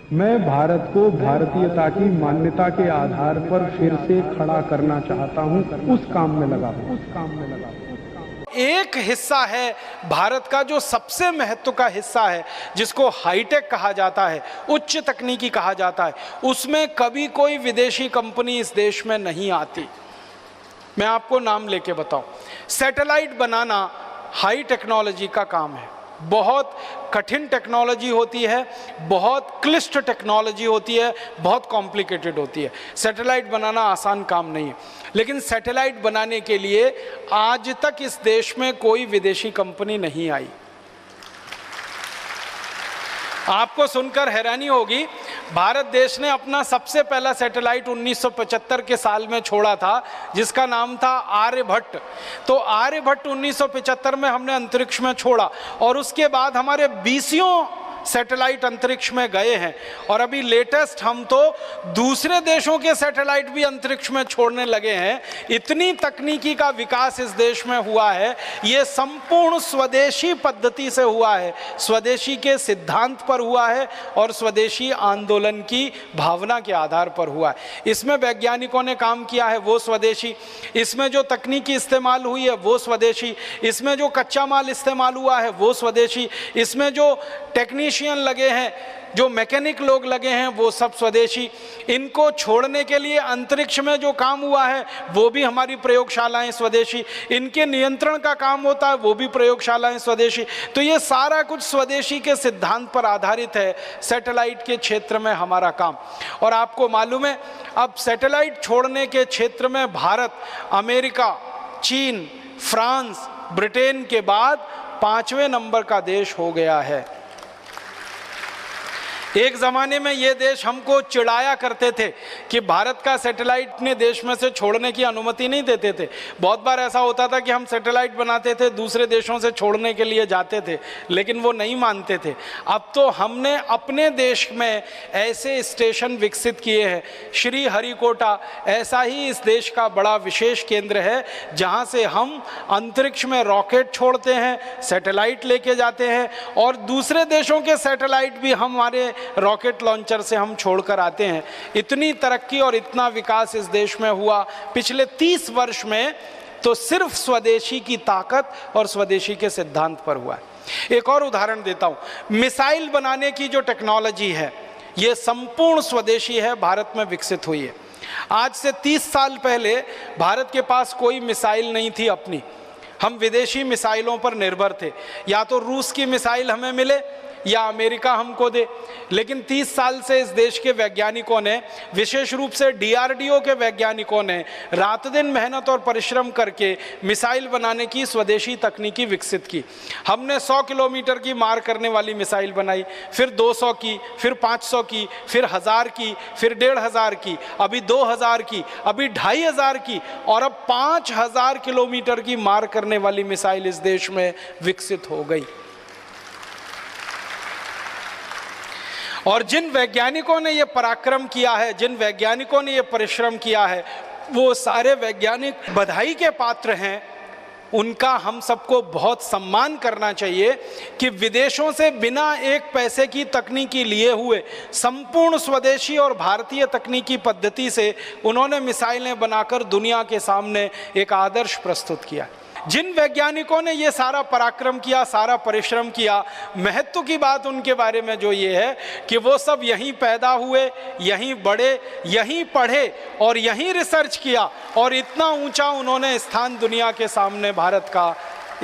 मैं भारत को भारतीयता की मान्यता के आधार पर फिर से खड़ा करना चाहता हूं, उस काम में लगा हूं। एक हिस्सा है भारत का जो सबसे महत्व का हिस्सा है, जिसको हाईटेक कहा जाता है, उच्च तकनीकी कहा जाता है, उसमें कभी कोई विदेशी कंपनी इस देश में नहीं आती। मैं आपको नाम लेके बताऊं, सैटेलाइट बनाना हाई टेक्नोलॉजी का काम है, बहुत कठिन टेक्नोलॉजी होती है, बहुत क्लिष्ट टेक्नोलॉजी होती है, बहुत कॉम्प्लिकेटेड होती है। सैटेलाइट बनाना आसान काम नहीं है, लेकिन सैटेलाइट बनाने के लिए आज तक इस देश में कोई विदेशी कंपनी नहीं आई। आपको सुनकर हैरानी होगी, भारत देश ने अपना सबसे पहला सैटेलाइट 1975 के साल में छोड़ा था, जिसका नाम था आर्यभट्ट। तो आर्यभट्ट 1975 में हमने अंतरिक्ष में छोड़ा, और उसके बाद हमारे 20 सैटेलाइट अंतरिक्ष में गए हैं, और अभी लेटेस्ट हम तो दूसरे देशों के सैटेलाइट भी अंतरिक्ष में छोड़ने लगे हैं। इतनी तकनीकी का विकास इस देश में हुआ है, ये संपूर्ण स्वदेशी पद्धति से हुआ है, स्वदेशी के सिद्धांत पर हुआ है और स्वदेशी आंदोलन की भावना के आधार पर हुआ है। इसमें वैज्ञानिकों ने काम किया है वो स्वदेशी, इसमें जो तकनीकी इस्तेमाल हुई है वो स्वदेशी, इसमें जो कच्चा माल इस्तेमाल हुआ है वो स्वदेशी, इसमें जो टेक्नीशियन लगे हैं, जो मैकेनिक लोग लगे हैं, वो सब स्वदेशी। इनको छोड़ने के लिए अंतरिक्ष में जो काम हुआ है वो भी हमारी प्रयोगशालाएं स्वदेशी, इनके नियंत्रण का काम होता है वो भी प्रयोगशालाएं स्वदेशी। तो ये सारा कुछ स्वदेशी के सिद्धांत पर आधारित है सैटेलाइट के क्षेत्र में हमारा काम। और आपको मालूम है, अब सैटेलाइट छोड़ने के क्षेत्र में भारत अमेरिका, चीन, फ्रांस, ब्रिटेन के बाद 5वें नंबर का देश हो गया है। एक ज़माने में ये देश हमको चिढ़ाया करते थे कि भारत का सैटेलाइट अपने देश में से छोड़ने की अनुमति नहीं देते थे। बहुत बार ऐसा होता था कि हम सैटेलाइट बनाते थे, दूसरे देशों से छोड़ने के लिए जाते थे, लेकिन वो नहीं मानते थे। अब तो हमने अपने देश में ऐसे स्टेशन विकसित किए हैं। श्री हरिकोटा ऐसा ही इस देश का बड़ा विशेष केंद्र है, जहाँ से हम अंतरिक्ष में रॉकेट छोड़ते हैं, सैटेलाइट लेके जाते हैं, और दूसरे देशों के सैटेलाइट भी हमारे रॉकेट लॉन्चर से हम छोड़कर आते हैं। इतनी तरक्की और इतना विकास इस देश में हुआ पिछले 30 वर्ष में, तो सिर्फ स्वदेशी की ताकत और स्वदेशी के सिद्धांत पर हुआ है। एक और उदाहरण देता हूं, मिसाइल बनाने की जो टेक्नोलॉजी है ये संपूर्ण स्वदेशी है, भारत में विकसित हुई है। आज से 30 साल पहले भारत के पास कोई मिसाइल नहीं थी अपनी, हम विदेशी मिसाइलों पर निर्भर थे। या तो रूस की मिसाइल हमें मिले या अमेरिका हमको दे। लेकिन 30 साल से इस देश के वैज्ञानिकों ने, विशेष रूप से DRDO के वैज्ञानिकों ने रात दिन मेहनत और परिश्रम करके मिसाइल बनाने की स्वदेशी तकनीकी विकसित की। हमने 100 किलोमीटर की मार करने वाली मिसाइल बनाई, फिर 200 की, फिर 500 की, फिर 1000 की, फिर 1500 की, अभी 2000 की, अभी 2500 की, और अब 5000 किलोमीटर की मार करने वाली मिसाइल इस देश में विकसित हो गई। और जिन वैज्ञानिकों ने ये पराक्रम किया है, जिन वैज्ञानिकों ने ये परिश्रम किया है, वो सारे वैज्ञानिक बधाई के पात्र हैं। उनका हम सबको बहुत सम्मान करना चाहिए कि विदेशों से बिना एक पैसे की तकनीकी लिए हुए संपूर्ण स्वदेशी और भारतीय तकनीकी पद्धति से उन्होंने मिसाइलें बनाकर दुनिया के सामने एक आदर्श प्रस्तुत किया। जिन वैज्ञानिकों ने ये सारा पराक्रम किया, सारा परिश्रम किया, महत्व की बात उनके बारे में जो ये है कि वो सब यहीं पैदा हुए, यहीं बढ़े, यहीं पढ़े और यहीं रिसर्च किया, और इतना ऊंचा उन्होंने स्थान दुनिया के सामने भारत का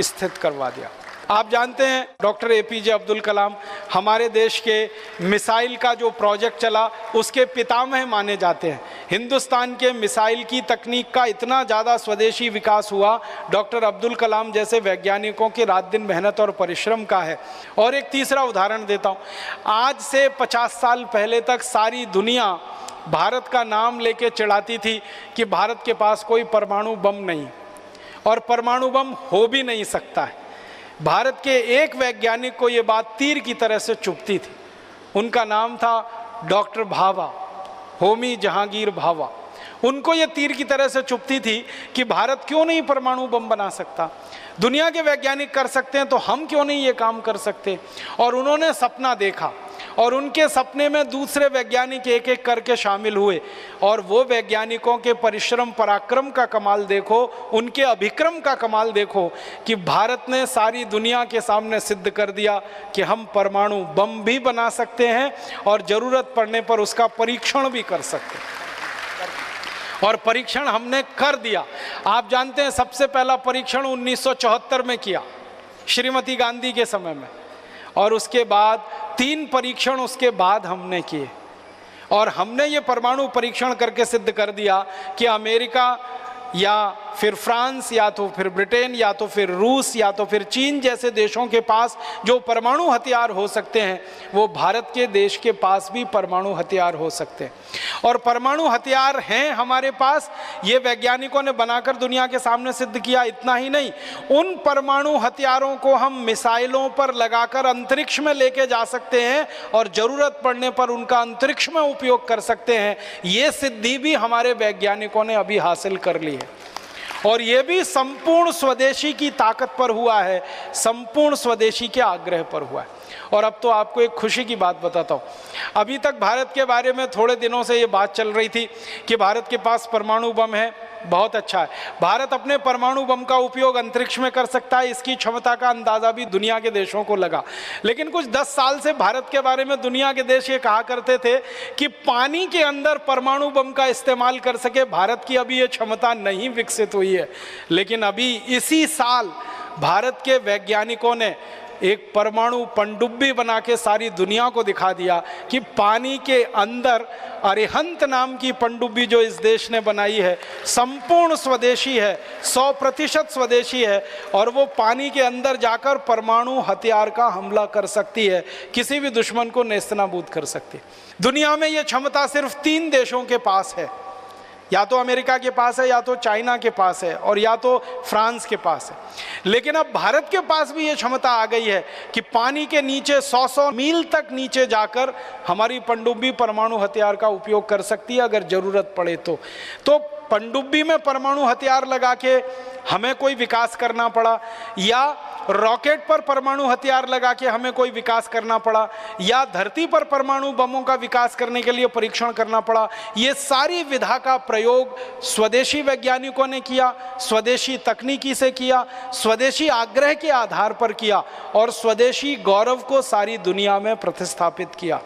स्थित करवा दिया। आप जानते हैं डॉक्टर APJ अब्दुल कलाम हमारे देश के मिसाइल का जो प्रोजेक्ट चला उसके पितामह माने जाते हैं। हिंदुस्तान के मिसाइल की तकनीक का इतना ज़्यादा स्वदेशी विकास हुआ डॉक्टर अब्दुल कलाम जैसे वैज्ञानिकों की रात दिन मेहनत और परिश्रम का है। और एक तीसरा उदाहरण देता हूँ, आज से 50 साल पहले तक सारी दुनिया भारत का नाम लेके चिढ़ाती थी कि भारत के पास कोई परमाणु बम नहीं, और परमाणु बम हो भी नहीं सकता है। भारत के एक वैज्ञानिक को ये बात तीर की तरह से चुभती थी। उनका नाम था डॉक्टर भाभा, होमी जहांगीर भाभा। उनको ये तीर की तरह से चुभती थी कि भारत क्यों नहीं परमाणु बम बना सकता, दुनिया के वैज्ञानिक कर सकते हैं तो हम क्यों नहीं ये काम कर सकते। और उन्होंने सपना देखा और उनके सपने में दूसरे वैज्ञानिक एक एक करके शामिल हुए, और वो वैज्ञानिकों के परिश्रम पराक्रम का कमाल देखो, उनके अभिक्रम का कमाल देखो कि भारत ने सारी दुनिया के सामने सिद्ध कर दिया कि हम परमाणु बम भी बना सकते हैं और ज़रूरत पड़ने पर उसका परीक्षण भी कर सकते हैं। और परीक्षण हमने कर दिया। आप जानते हैं सबसे पहला परीक्षण 1974 में किया, श्रीमती गांधी के समय में, और उसके बाद 3 परीक्षण उसके बाद हमने किए, और हमने ये परमाणु परीक्षण करके सिद्ध कर दिया कि अमेरिका या फिर फ्रांस या तो फिर ब्रिटेन या तो फिर रूस या तो फिर चीन जैसे देशों के पास जो परमाणु हथियार हो सकते हैं, वो भारत के देश के पास भी परमाणु हथियार हो सकते हैं। और परमाणु हथियार हैं हमारे पास, ये वैज्ञानिकों ने बनाकर दुनिया के सामने सिद्ध किया। इतना ही नहीं, उन परमाणु हथियारों को हम मिसाइलों पर लगाकर अंतरिक्ष में लेके जा सकते हैं और ज़रूरत पड़ने पर उनका अंतरिक्ष में उपयोग कर सकते हैं। ये सिद्धि भी हमारे वैज्ञानिकों ने अभी हासिल कर ली है, और ये भी संपूर्ण स्वदेशी की ताकत पर हुआ है, संपूर्ण स्वदेशी के आग्रह पर हुआ है। और अब तो आपको एक खुशी की बात बताता हूँ, अभी तक भारत के बारे में थोड़े दिनों से ये बात चल रही थी कि भारत के पास परमाणु बम है, बहुत अच्छा है, भारत अपने परमाणु बम का उपयोग अंतरिक्ष में कर सकता है, इसकी क्षमता का अंदाज़ा भी दुनिया के देशों को लगा। लेकिन कुछ 10 साल से भारत के बारे में दुनिया के देश ये कहा करते थे कि पानी के अंदर परमाणु बम का इस्तेमाल कर सके, भारत की अभी ये क्षमता नहीं विकसित हुई है। लेकिन अभी इसी साल भारत के वैज्ञानिकों ने एक परमाणु पनडुब्बी बना के सारी दुनिया को दिखा दिया कि पानी के अंदर अरिहंत नाम की पनडुब्बी जो इस देश ने बनाई है, संपूर्ण स्वदेशी है, 100% स्वदेशी है, और वो पानी के अंदर जाकर परमाणु हथियार का हमला कर सकती है, किसी भी दुश्मन को नेस्तनाबूद कर सकती है। दुनिया में ये क्षमता सिर्फ 3 देशों के पास है, या तो अमेरिका के पास है, या तो चाइना के पास है, और या तो फ्रांस के पास है। लेकिन अब भारत के पास भी ये क्षमता आ गई है कि पानी के नीचे 100 मील तक नीचे जाकर हमारी पनडुब्बी परमाणु हथियार का उपयोग कर सकती है अगर ज़रूरत पड़े तो पनडुब्बी में परमाणु हथियार लगा के हमें कोई विकास करना पड़ा, या रॉकेट पर परमाणु हथियार लगा के हमें कोई विकास करना पड़ा, या धरती पर परमाणु बमों का विकास करने के लिए परीक्षण करना पड़ा, ये सारी विधा का प्रयोग स्वदेशी वैज्ञानिकों ने किया, स्वदेशी तकनीकी से किया, स्वदेशी आग्रह के आधार पर किया, और स्वदेशी गौरव को सारी दुनिया में प्रतिस्थापित किया।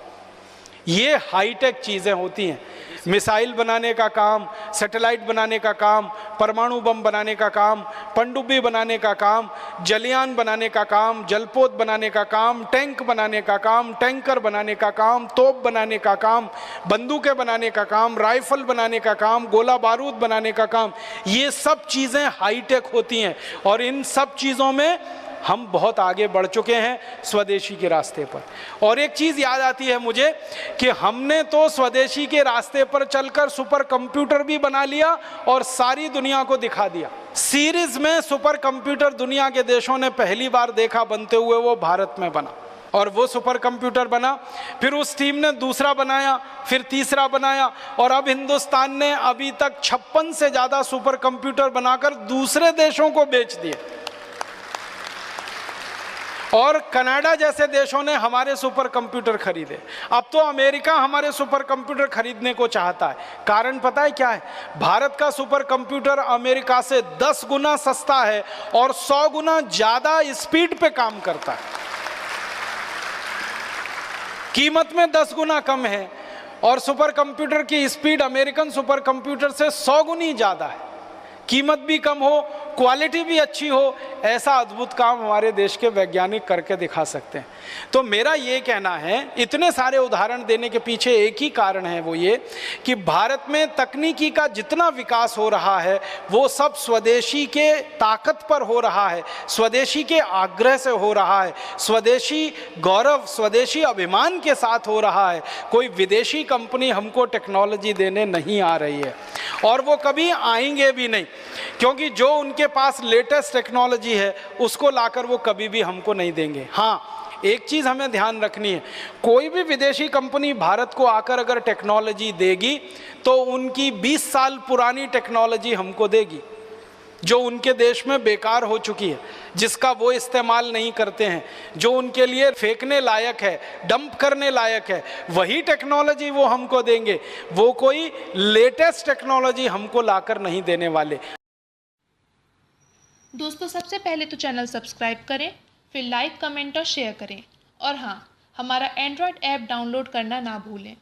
ये हाईटेक चीज़ें होती हैं। मिसाइल बनाने का काम, सैटेलाइट बनाने का काम, परमाणु बम बनाने का काम, पनडुब्बी बनाने का काम, जलयान बनाने का काम, जलपोत बनाने का काम, टैंक बनाने का काम, टैंकर बनाने का काम, तोप बनाने का काम, बंदूकें बनाने का काम, राइफल बनाने का काम, गोला बारूद बनाने का काम, ये सब चीज़ें हाईटेक होती हैं। और इन सब चीज़ों में हम बहुत आगे बढ़ चुके हैं स्वदेशी के रास्ते पर। और एक चीज़ याद आती है मुझे कि हमने तो स्वदेशी के रास्ते पर चलकर सुपर कंप्यूटर भी बना लिया और सारी दुनिया को दिखा दिया। सीरीज में सुपर कंप्यूटर दुनिया के देशों ने पहली बार देखा बनते हुए, वो भारत में बना, और वो सुपर कंप्यूटर बना। फिर उस टीम ने दूसरा बनाया, फिर तीसरा बनाया, और अब हिंदुस्तान ने अभी तक 56 से ज़्यादा सुपर कंप्यूटर बनाकर दूसरे देशों को बेच दिए। और कनाडा जैसे देशों ने हमारे सुपर कंप्यूटर खरीदे। अब तो अमेरिका हमारे सुपर कंप्यूटर खरीदने को चाहता है। कारण पता है क्या है? भारत का सुपर कंप्यूटर अमेरिका से 10 गुना सस्ता है और 100 गुना ज़्यादा स्पीड पे काम करता है। कीमत में 10 गुना कम है और सुपर कंप्यूटर की स्पीड अमेरिकन सुपर कंप्यूटर से 100 गुनी ज़्यादा है। कीमत भी कम हो, क्वालिटी भी अच्छी हो, ऐसा अद्भुत काम हमारे देश के वैज्ञानिक करके दिखा सकते हैं। तो मेरा ये कहना है, इतने सारे उदाहरण देने के पीछे एक ही कारण है, वो ये कि भारत में तकनीकी का जितना विकास हो रहा है वो सब स्वदेशी के ताकत पर हो रहा है, स्वदेशी के आग्रह से हो रहा है, स्वदेशी गौरव, स्वदेशी अभिमान के साथ हो रहा है। कोई विदेशी कंपनी हमको टेक्नोलॉजी देने नहीं आ रही है और वो कभी आएंगे भी नहीं, क्योंकि जो उनके पास लेटेस्ट टेक्नोलॉजी है उसको लाकर वो कभी भी हमको नहीं देंगे। हाँ, एक चीज़ हमें ध्यान रखनी है, कोई भी विदेशी कंपनी भारत को आकर अगर टेक्नोलॉजी देगी तो उनकी 20 साल पुरानी टेक्नोलॉजी हमको देगी। जो उनके देश में बेकार हो चुकी है, जिसका वो इस्तेमाल नहीं करते हैं, जो उनके लिए फेंकने लायक है, डंप करने लायक है, वही टेक्नोलॉजी वो हमको देंगे। वो कोई लेटेस्ट टेक्नोलॉजी हमको लाकर नहीं देने वाले। दोस्तों, सबसे पहले तो चैनल सब्सक्राइब करें, फिर लाइक, कमेंट और शेयर करें। और हाँ, हमारा एंड्रॉयड ऐप डाउनलोड करना ना भूलें।